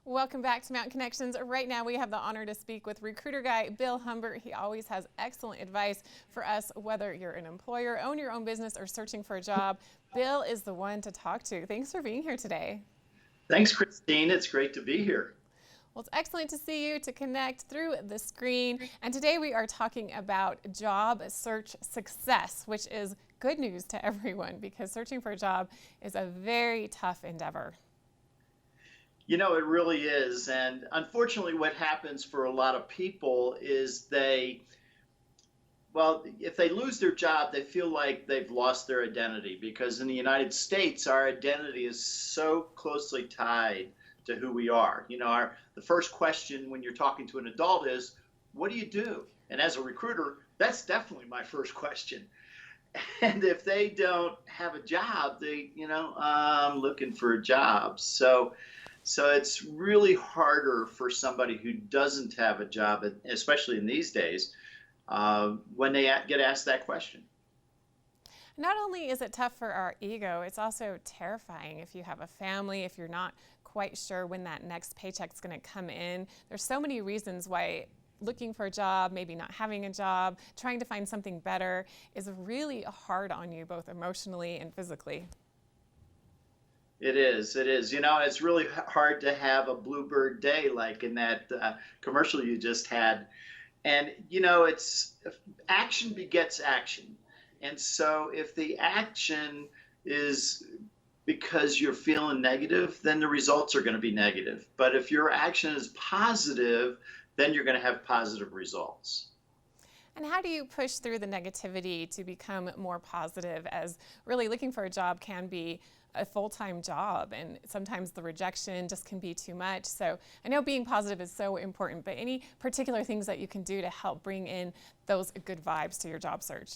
Welcome back to Mountain Connections. Right now we have the honor to speak with recruiter guy Bill Humbert. He always has excellent advice for us, whether you're an employer, own your own business, or searching for a job. Bill is the one to talk to. Thanks for being here today. Thanks, Christine. It's great to be here. Well, it's excellent to see you, to connect through the screen. And today we are talking about job search success, which is good news to everyone because searching for a job is a very tough endeavor. It really is. And unfortunately, what happens for a lot of people is if they lose their job, they feel like they've lost their identity because in the United States, our identity is so closely tied to who we are. The first question when you're talking to an adult is, what do you do? And as a recruiter, that's definitely my first question. And if they don't have a job, I'm looking for a job. So it's really harder for somebody who doesn't have a job, especially in these days, when they get asked that question. Not only is it tough for our ego, it's also terrifying if you have a family, if you're not quite sure when that next paycheck's going to come in. There's so many reasons why looking for a job, maybe not having a job, trying to find something better is really hard on you both emotionally and physically. It is. It is. It's really hard to have a bluebird day like in that commercial you just had. And, it's action begets action. And so if the action is because you're feeling negative, then the results are going to be negative. But if your action is positive, then you're going to have positive results. And how do you push through the negativity to become more positive, as really looking for a job can be a full-time job and sometimes the rejection just can be too much. So I know being positive is so important, but any particular things that you can do to help bring in those good vibes to your job search?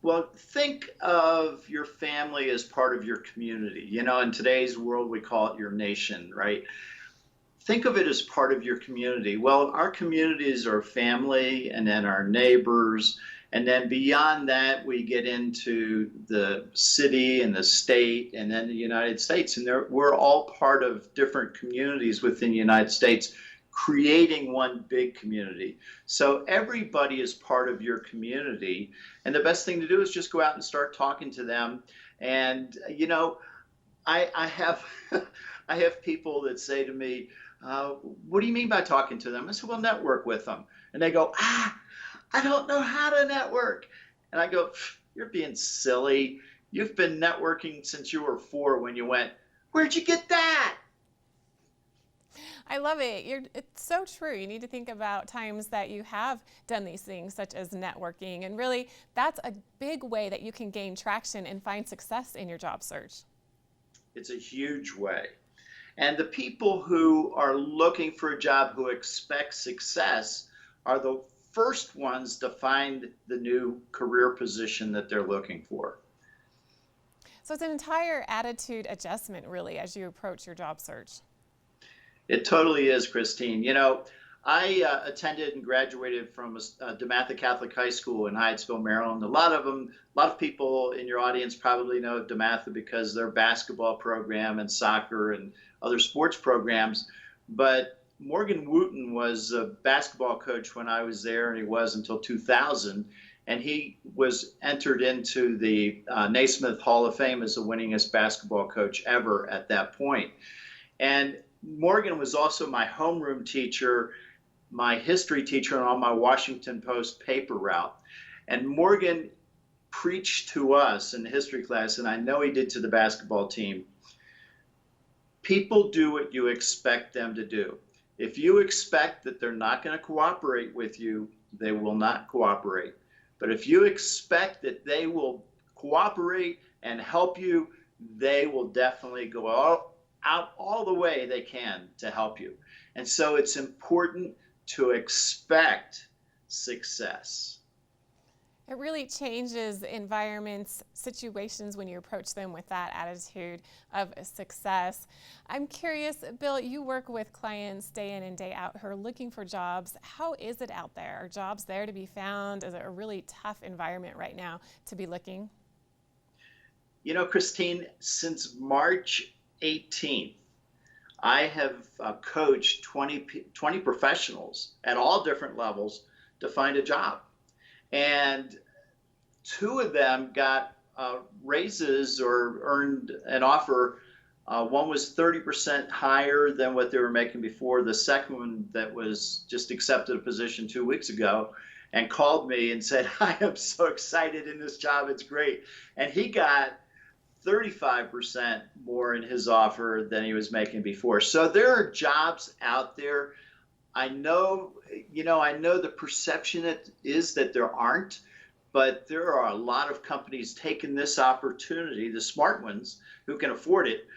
Well, think of your family as part of your community. In today's world, we call it your nation, right? Think of it as part of your community. Well, our communities are family and then our neighbors. And then beyond that, we get into the city and the state and then the United States. And we're all part of different communities within the United States, creating one big community. So everybody is part of your community. And the best thing to do is just go out and start talking to them. And, I have I have people that say to me, what do you mean by talking to them? I said, well, network with them. And they go, I don't know how to network. And I go, you're being silly. You've been networking since you were 4 when you went, where'd you get that? I love it. It's so true. You need to think about times that you have done these things, such as networking. And really, that's a big way that you can gain traction and find success in your job search. It's a huge way. And the people who are looking for a job who expect success are the first ones to find the new career position that they're looking for. So it's an entire attitude adjustment, really, as you approach your job search. It totally is, Christine. I attended and graduated from DeMatha Catholic High School in Hyattsville, Maryland. A lot of people in your audience probably know DeMatha because of their basketball program and soccer and other sports programs. But Morgan Wooten was a basketball coach when I was there, and he was until 2000. And he was entered into the Naismith Hall of Fame as the winningest basketball coach ever at that point. And Morgan was also my homeroom teacher, my history teacher, and on my Washington Post paper route. And Morgan preached to us in the history class, and I know he did to the basketball team, people do what you expect them to do. If you expect that they're not going to cooperate with you, they will not cooperate. But if you expect that they will cooperate and help you, they will definitely go out all the way they can to help you. And so it's important to expect success. It really changes environments, situations when you approach them with that attitude of success. I'm curious, Bill, you work with clients day in and day out who are looking for jobs. How is it out there? Are jobs there to be found? Is it a really tough environment right now to be looking? Christine, since March 18th, I have coached 20 professionals at all different levels to find a job. And two of them got raises or earned an offer. One was 30% higher than what they were making before. The second one that was just accepted a position 2 weeks ago and called me and said, I am so excited in this job. It's great. And he got 35% more in his offer than he was making before. So there are jobs out there. I know, I know the perception is that there aren't, but there are a lot of companies taking this opportunity, the smart ones who can afford it,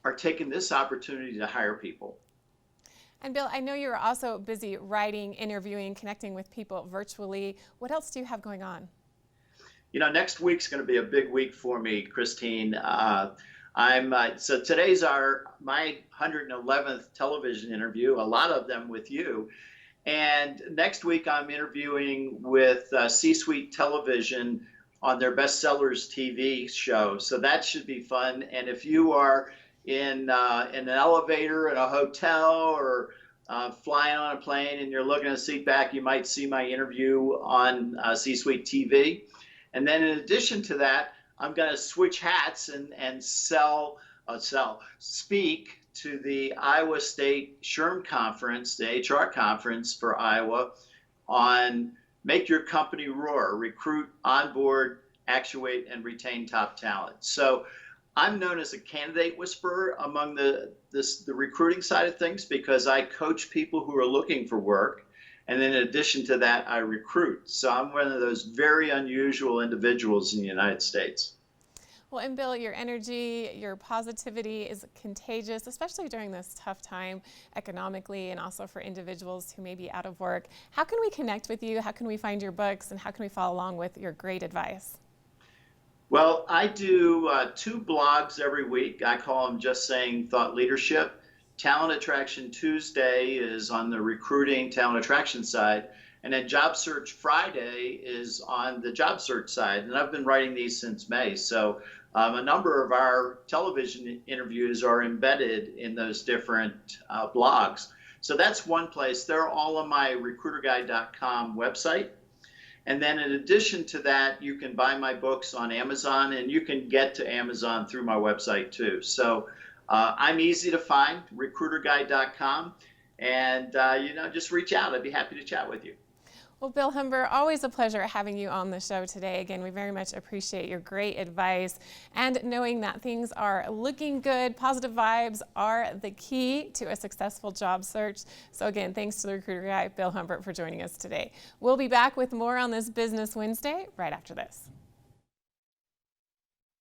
are taking this opportunity to hire people. And Bill, I know you're also busy writing, interviewing, connecting with people virtually. What else do you have going on? Next week's going to be a big week for me, Christine. So today's my 111th television interview, a lot of them with you. And next week I'm interviewing with C-Suite Television on their Bestsellers TV show. So that should be fun. And if you are in an elevator in a hotel or flying on a plane and you're looking at a seat back, you might see my interview on C-Suite TV. And then in addition to that, I'm going to switch hats and speak to the Iowa State SHRM Conference, the HR conference for Iowa, on Make Your Company Roar, recruit, onboard, actuate, and retain top talent. So I'm known as a candidate whisperer among the recruiting side of things because I coach people who are looking for work. And then in addition to that, I recruit. So I'm one of those very unusual individuals in the United States. Well, and Bill, your energy, your positivity is contagious, especially during this tough time economically and also for individuals who may be out of work. How can we connect with you? How can we find your books? And how can we follow along with your great advice? Well, I do 2 blogs every week. I call them Just Saying Thought Leadership. Talent Attraction Tuesday is on the recruiting talent attraction side. And then Job Search Friday is on the job search side. And I've been writing these since May. So a number of our television interviews are embedded in those different blogs. So that's one place. They're all on my recruiterguide.com website. And then in addition to that, you can buy my books on Amazon, and you can get to Amazon through my website too. So I'm easy to find, recruiterguide.com, and just reach out. I'd be happy to chat with you. Well, Bill Humber, always a pleasure having you on the show today. Again, we very much appreciate your great advice and knowing that things are looking good. Positive vibes are the key to a successful job search. So again, thanks to the recruiter guy, Bill Humbert, for joining us today. We'll be back with more on this Business Wednesday right after this.